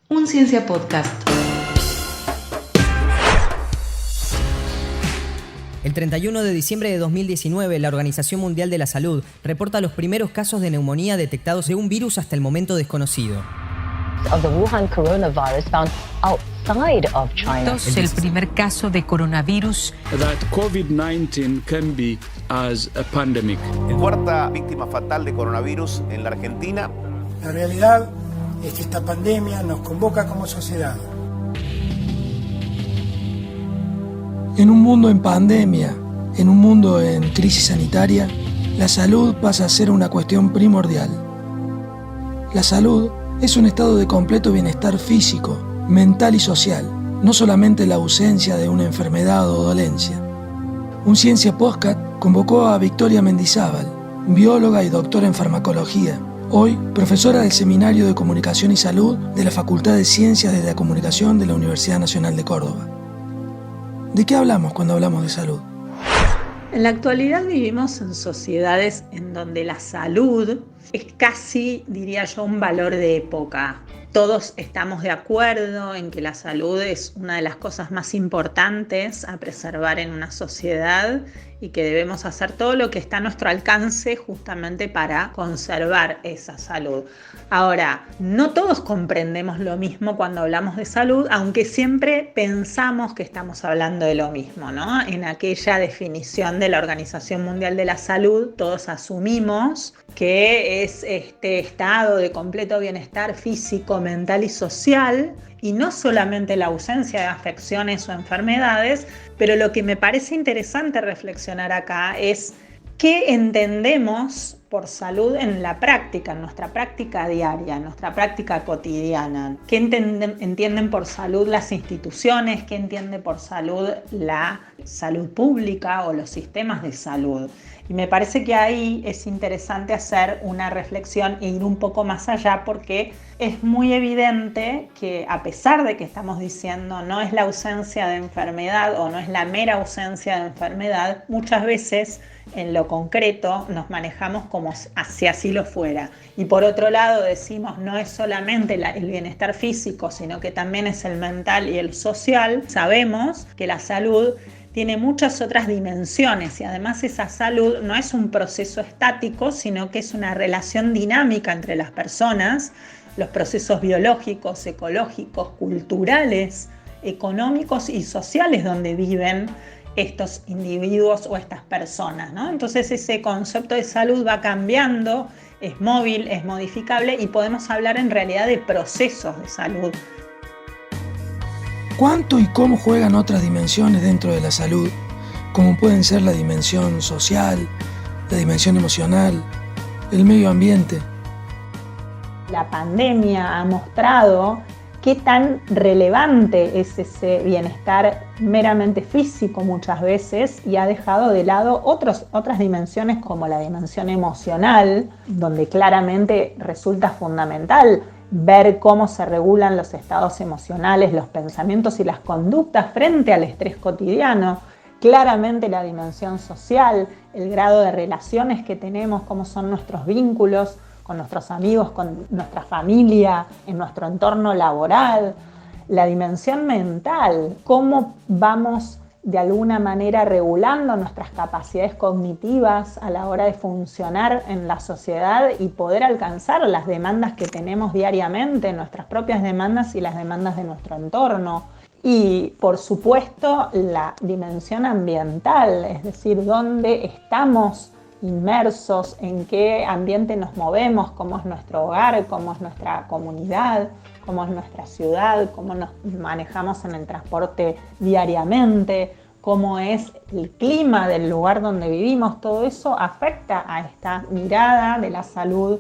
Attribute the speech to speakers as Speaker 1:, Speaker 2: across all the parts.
Speaker 1: Un Ciencia Podcast.
Speaker 2: El 31 de diciembre de 2019, la Organización Mundial de la Salud reporta los primeros casos de neumonía detectados de un virus hasta el momento desconocido.
Speaker 3: Of the Wuhan coronavirus found outside of China.
Speaker 4: El primer caso de coronavirus.
Speaker 5: That COVID-19 can be as a pandemic.
Speaker 6: Cuarta víctima fatal de coronavirus en la Argentina.
Speaker 7: La realidad es que esta pandemia nos convoca como sociedad. En un mundo en pandemia, en un mundo en crisis sanitaria, la salud pasa a ser una cuestión primordial. La salud es un estado de completo bienestar físico, mental y social, no solamente la ausencia de una enfermedad o dolencia. Un Ciencia Podcast convocó a Victoria Mendizábal, bióloga y doctora en farmacología, hoy profesora del Seminario de Comunicación y Salud de la Facultad de Ciencias de la Comunicación de la Universidad Nacional de Córdoba. ¿De qué hablamos cuando hablamos de salud?
Speaker 8: En la actualidad vivimos en sociedades en donde la salud es casi, diría yo, un valor de época. Todos estamos de acuerdo en que la salud es una de las cosas más importantes a preservar en una sociedad y que debemos hacer todo lo que está a nuestro alcance justamente para conservar esa salud. Ahora, no todos comprendemos lo mismo cuando hablamos de salud, aunque siempre pensamos que estamos hablando de lo mismo, ¿no? En aquella definición de la Organización Mundial de la Salud, todos asumimos que es este estado de completo bienestar físico, mental y social, y no solamente la ausencia de afecciones o enfermedades, pero lo que me parece interesante reflexionar acá es qué entendemos por salud en la práctica, en nuestra práctica diaria, en nuestra práctica cotidiana. ¿Qué entienden por salud las instituciones? ¿Qué entiende por salud la salud pública o los sistemas de salud? Y me parece que ahí es interesante hacer una reflexión e ir un poco más allá, porque es muy evidente que, a pesar de que estamos diciendo no es la ausencia de enfermedad o no es la mera ausencia de enfermedad, muchas veces en lo concreto nos manejamos como si así lo fuera. Y por otro lado decimos no es solamente el bienestar físico, sino que también es el mental y el social. Sabemos que la salud tiene muchas otras dimensiones y además esa salud no es un proceso estático, sino que es una relación dinámica entre las personas, los procesos biológicos, ecológicos, culturales, económicos y sociales donde viven estos individuos o estas personas, ¿no? Entonces ese concepto de salud va cambiando, es móvil, es modificable y podemos hablar en realidad de procesos de salud.
Speaker 7: ¿Cuánto y cómo juegan otras dimensiones dentro de la salud, como pueden ser la dimensión social, la dimensión emocional, el medio ambiente?
Speaker 8: La pandemia ha mostrado qué tan relevante es ese bienestar meramente físico muchas veces y ha dejado de lado otras dimensiones como la dimensión emocional, donde claramente resulta fundamental ver cómo se regulan los estados emocionales, los pensamientos y las conductas frente al estrés cotidiano. Claramente la dimensión social, el grado de relaciones que tenemos, cómo son nuestros vínculos con nuestros amigos, con nuestra familia, en nuestro entorno laboral. La dimensión mental, cómo vamos de alguna manera regulando nuestras capacidades cognitivas a la hora de funcionar en la sociedad y poder alcanzar las demandas que tenemos diariamente, nuestras propias demandas y las demandas de nuestro entorno. Y, por supuesto, la dimensión ambiental, es decir, dónde estamos inmersos, en qué ambiente nos movemos, cómo es nuestro hogar, cómo es nuestra comunidad, cómo es nuestra ciudad, cómo nos manejamos en el transporte diariamente, cómo es el clima del lugar donde vivimos. Todo eso afecta a esta mirada de la salud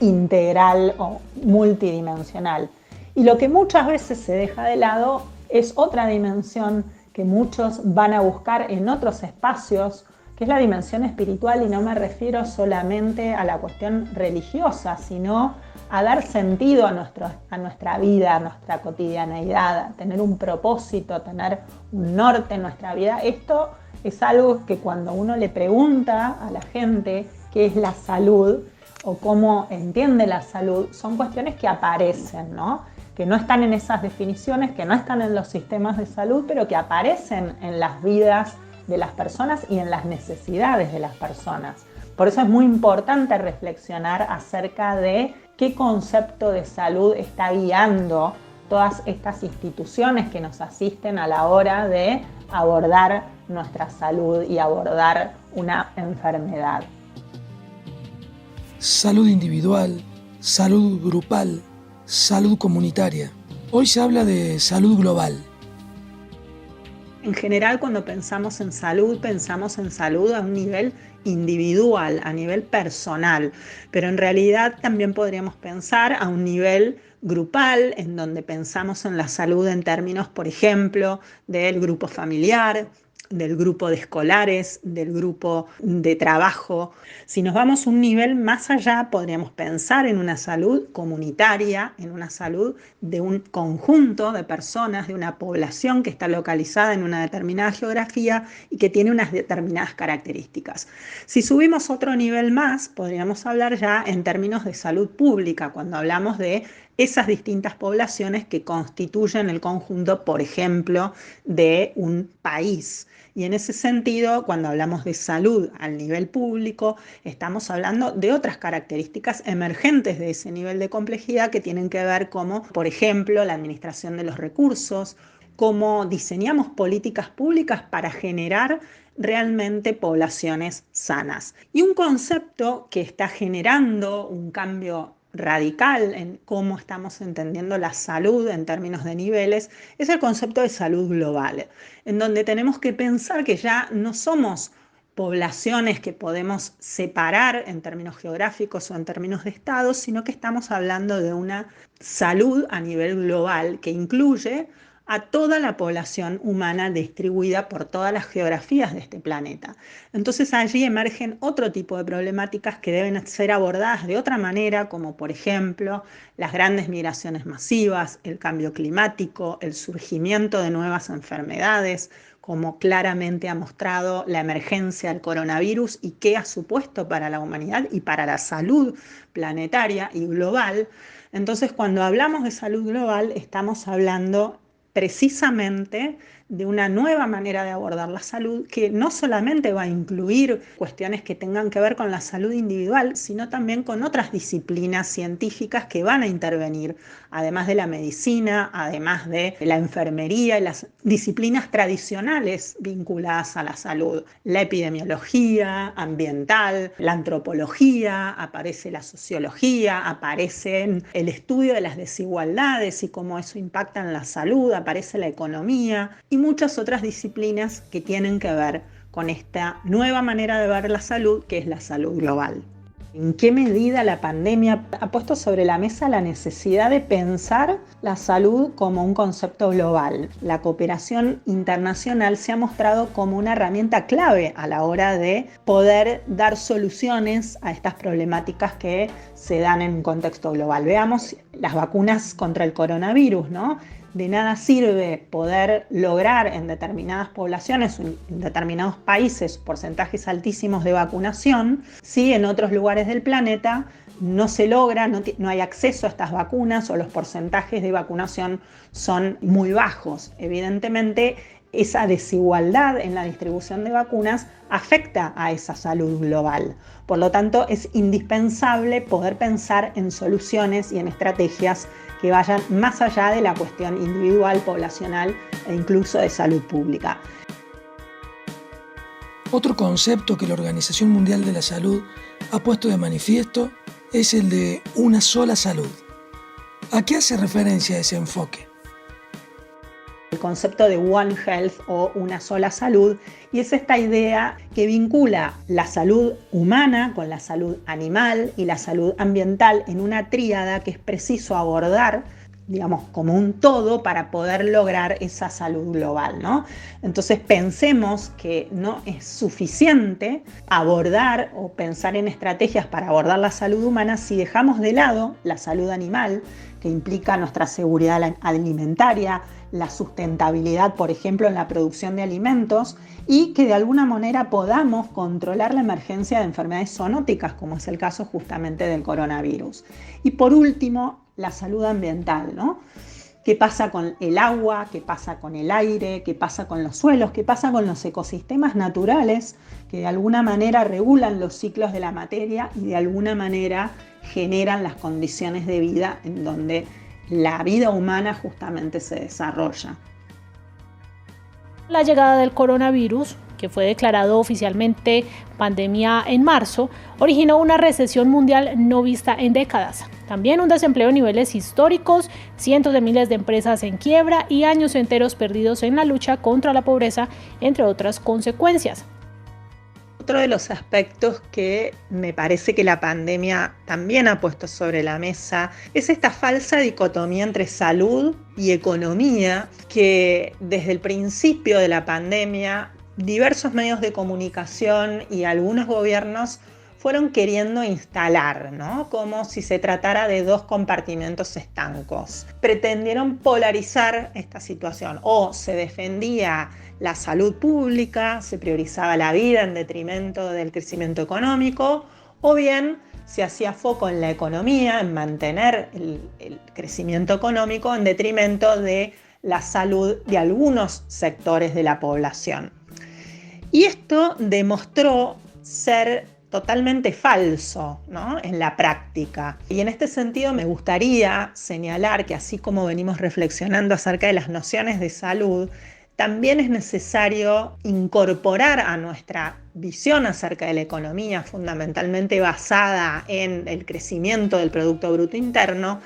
Speaker 8: integral o multidimensional. Y lo que muchas veces se deja de lado es otra dimensión que muchos van a buscar en otros espacios, que es la dimensión espiritual, y no me refiero solamente a la cuestión religiosa, sino a dar sentido a nuestra vida, a nuestra cotidianeidad, a tener un propósito, a tener un norte en nuestra vida. Esto es algo que cuando uno le pregunta a la gente qué es la salud o cómo entiende la salud, son cuestiones que aparecen, ¿no? que no están en esas definiciones, que no están en los sistemas de salud, pero que aparecen en las vidas de las personas y en las necesidades de las personas. Por eso es muy importante reflexionar acerca de qué concepto de salud está guiando todas estas instituciones que nos asisten a la hora de abordar nuestra salud y abordar una enfermedad.
Speaker 7: Salud individual, salud grupal, salud comunitaria. Hoy se habla de salud global.
Speaker 8: En general, cuando pensamos en salud a un nivel individual, a nivel personal, pero en realidad también podríamos pensar a un nivel grupal, en donde pensamos en la salud en términos, por ejemplo, del grupo familiar, del grupo de escolares, del grupo de trabajo. Si nos vamos un nivel más allá, podríamos pensar en una salud comunitaria, en una salud de un conjunto de personas, de una población que está localizada en una determinada geografía y que tiene unas determinadas características. Si subimos otro nivel más, podríamos hablar ya en términos de salud pública, cuando hablamos de esas distintas poblaciones que constituyen el conjunto, por ejemplo, de un país. Y en ese sentido, cuando hablamos de salud al nivel público, estamos hablando de otras características emergentes de ese nivel de complejidad que tienen que ver como, por ejemplo, la administración de los recursos, cómo diseñamos políticas públicas para generar realmente poblaciones sanas. Y un concepto que está generando un cambio radical en cómo estamos entendiendo la salud en términos de niveles es el concepto de salud global, en donde tenemos que pensar que ya no somos poblaciones que podemos separar en términos geográficos o en términos de estados, sino que estamos hablando de una salud a nivel global que incluye a toda la población humana distribuida por todas las geografías de este planeta. Entonces allí emergen otro tipo de problemáticas que deben ser abordadas de otra manera, como por ejemplo las grandes migraciones masivas, el cambio climático, el surgimiento de nuevas enfermedades, como claramente ha mostrado la emergencia del coronavirus y qué ha supuesto para la humanidad y para la salud planetaria y global. Entonces, cuando hablamos de salud global, estamos hablando precisamente de una nueva manera de abordar la salud que no solamente va a incluir cuestiones que tengan que ver con la salud individual, sino también con otras disciplinas científicas que van a intervenir, además de la medicina, además de la enfermería y las disciplinas tradicionales vinculadas a la salud. La epidemiología ambiental, la antropología, aparece la sociología, aparece el estudio de las desigualdades y cómo eso impacta en la salud, aparece la economía y muchas otras disciplinas que tienen que ver con esta nueva manera de ver la salud, que es la salud global. ¿En qué medida la pandemia ha puesto sobre la mesa la necesidad de pensar la salud como un concepto global? La cooperación internacional se ha mostrado como una herramienta clave a la hora de poder dar soluciones a estas problemáticas que se dan en un contexto global. Veamos las vacunas contra el coronavirus, ¿no? De nada sirve poder lograr en determinadas poblaciones, en determinados países, porcentajes altísimos de vacunación, si en otros lugares del planeta no se logra, no hay acceso a estas vacunas o los porcentajes de vacunación son muy bajos. Evidentemente, esa desigualdad en la distribución de vacunas afecta a esa salud global. Por lo tanto, es indispensable poder pensar en soluciones y en estrategias que vayan más allá de la cuestión individual, poblacional e incluso de salud pública.
Speaker 7: Otro concepto que la Organización Mundial de la Salud ha puesto de manifiesto es el de una sola salud. ¿A qué hace referencia ese enfoque?
Speaker 8: El concepto de One Health o una sola salud, y es esta idea que vincula la salud humana con la salud animal y la salud ambiental en una tríada que es preciso abordar, digamos, como un todo para poder lograr esa salud global, ¿no? Entonces pensemos que no es suficiente abordar o pensar en estrategias para abordar la salud humana si dejamos de lado la salud animal, que implica nuestra seguridad alimentaria, la sustentabilidad, por ejemplo, en la producción de alimentos, y que de alguna manera podamos controlar la emergencia de enfermedades zoonóticas, como es el caso justamente del coronavirus. Y por último, la salud ambiental, ¿no? ¿Qué pasa con el agua? ¿Qué pasa con el aire? ¿Qué pasa con los suelos? ¿Qué pasa con los ecosistemas naturales que de alguna manera regulan los ciclos de la materia y de alguna manera generan las condiciones de vida en donde la vida humana justamente se desarrolla?
Speaker 1: La llegada del coronavirus, que fue declarado oficialmente pandemia en marzo, originó una recesión mundial no vista en décadas. También un desempleo a niveles históricos, cientos de miles de empresas en quiebra y años enteros perdidos en la lucha contra la pobreza, entre otras consecuencias.
Speaker 8: Otro de los aspectos que me parece que la pandemia también ha puesto sobre la mesa es esta falsa dicotomía entre salud y economía que desde el principio de la pandemia diversos medios de comunicación y algunos gobiernos fueron queriendo instalar, ¿no? Como si se tratara de dos compartimentos estancos. Pretendieron polarizar esta situación, o se defendía la salud pública, se priorizaba la vida en detrimento del crecimiento económico, o bien se hacía foco en la economía, en mantener el crecimiento económico en detrimento de la salud de algunos sectores de la población. Y esto demostró ser totalmente falso, ¿no? En la práctica. Y en este sentido me gustaría señalar que así como venimos reflexionando acerca de las nociones de salud, también es necesario incorporar a nuestra visión acerca de la economía, fundamentalmente basada en el crecimiento del Producto Bruto Interno,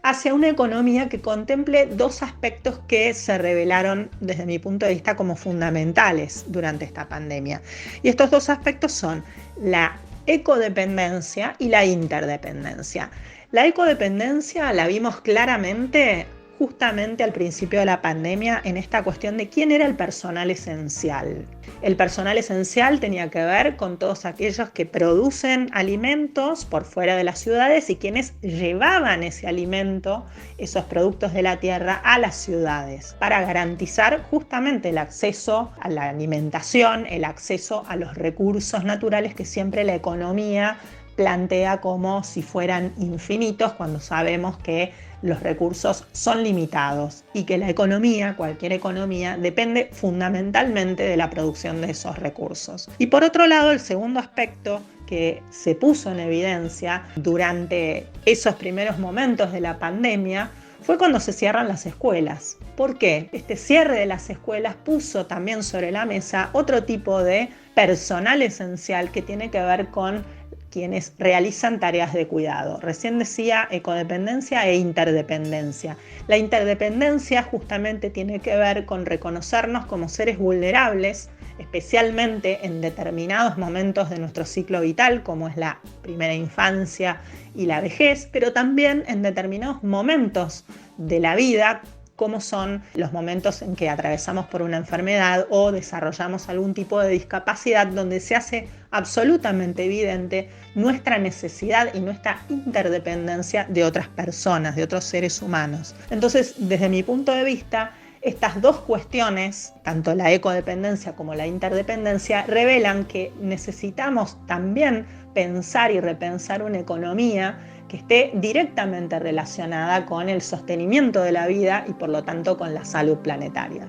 Speaker 8: hacia una economía que contemple dos aspectos que se revelaron desde mi punto de vista como fundamentales durante esta pandemia. Y estos dos aspectos son la ecodependencia y la interdependencia. La ecodependencia la vimos claramente justamente al principio de la pandemia en esta cuestión de quién era el personal esencial. El personal esencial tenía que ver con todos aquellos que producen alimentos por fuera de las ciudades y quienes llevaban ese alimento, esos productos de la tierra, a las ciudades para garantizar justamente el acceso a la alimentación, el acceso a los recursos naturales que siempre la economía plantea como si fueran infinitos, cuando sabemos que los recursos son limitados y que la economía, cualquier economía, depende fundamentalmente de la producción de esos recursos. Y por otro lado, el segundo aspecto que se puso en evidencia durante esos primeros momentos de la pandemia fue cuando se cierran las escuelas. ¿Por qué? Este cierre de las escuelas puso también sobre la mesa otro tipo de personal esencial que tiene que ver con quienes realizan tareas de cuidado. Recién decía ecodependencia e interdependencia. La interdependencia justamente tiene que ver con reconocernos como seres vulnerables, especialmente en determinados momentos de nuestro ciclo vital, como es la primera infancia y la vejez, pero también en determinados momentos de la vida, como son los momentos en que atravesamos por una enfermedad o desarrollamos algún tipo de discapacidad, donde se hace absolutamente evidente nuestra necesidad y nuestra interdependencia de otras personas, de otros seres humanos. Entonces, desde mi punto de vista, estas dos cuestiones, tanto la ecodependencia como la interdependencia, revelan que necesitamos también pensar y repensar una economía que esté directamente relacionada con el sostenimiento de la vida y por lo tanto con la salud planetaria.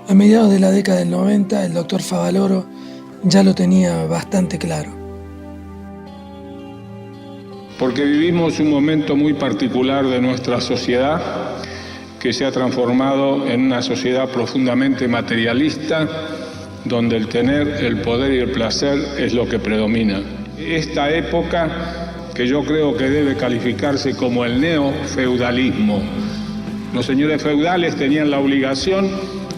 Speaker 7: A mediados de la década del 90, el doctor Favaloro ya lo tenía bastante claro.
Speaker 9: Porque vivimos un momento muy particular de nuestra sociedad que se ha transformado en una sociedad profundamente materialista, donde el tener, el poder y el placer es lo que predomina. Esta época, que yo creo que debe calificarse como el neofeudalismo. Los señores feudales tenían la obligación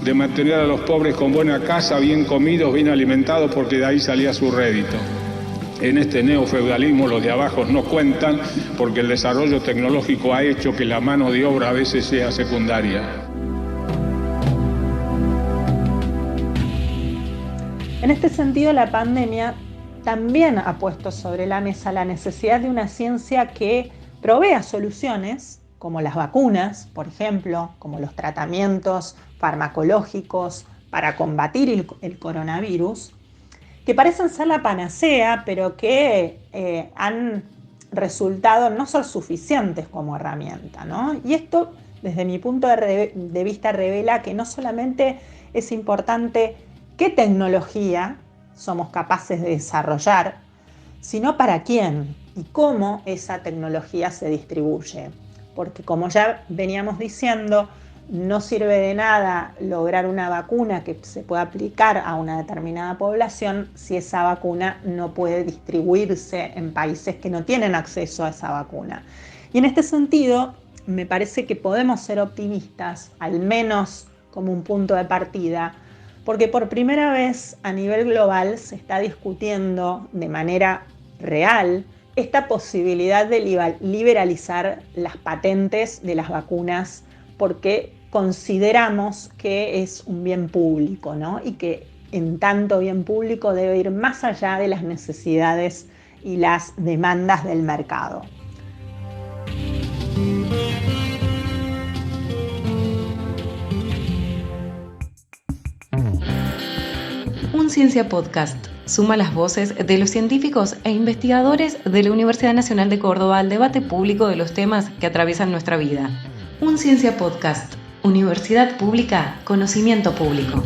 Speaker 9: de mantener a los pobres con buena casa, bien comidos, bien alimentados, porque de ahí salía su rédito. En este neofeudalismo los de abajo no cuentan, porque el desarrollo tecnológico ha hecho que la mano de obra a veces sea secundaria.
Speaker 8: En este sentido, la pandemia también ha puesto sobre la mesa la necesidad de una ciencia que provea soluciones, como las vacunas, por ejemplo, como los tratamientos farmacológicos para combatir el coronavirus, que parecen ser la panacea, pero que han resultado no son suficientes como herramienta, ¿no? Y esto, desde mi punto de vista, revela que no solamente es importante qué tecnología somos capaces de desarrollar, sino para quién y cómo esa tecnología se distribuye. Porque como ya veníamos diciendo, no sirve de nada lograr una vacuna que se pueda aplicar a una determinada población si esa vacuna no puede distribuirse en países que no tienen acceso a esa vacuna. Y en este sentido, me parece que podemos ser optimistas, al menos como un punto de partida, porque por primera vez a nivel global se está discutiendo de manera real esta posibilidad de liberalizar las patentes de las vacunas, porque consideramos que es un bien público, ¿no? Y que en tanto bien público debe ir más allá de las necesidades y las demandas del mercado.
Speaker 10: Un Ciencia Podcast suma las voces de los científicos e investigadores de la Universidad Nacional de Córdoba al debate público de los temas que atraviesan nuestra vida. Un Ciencia Podcast. Universidad Pública, conocimiento público.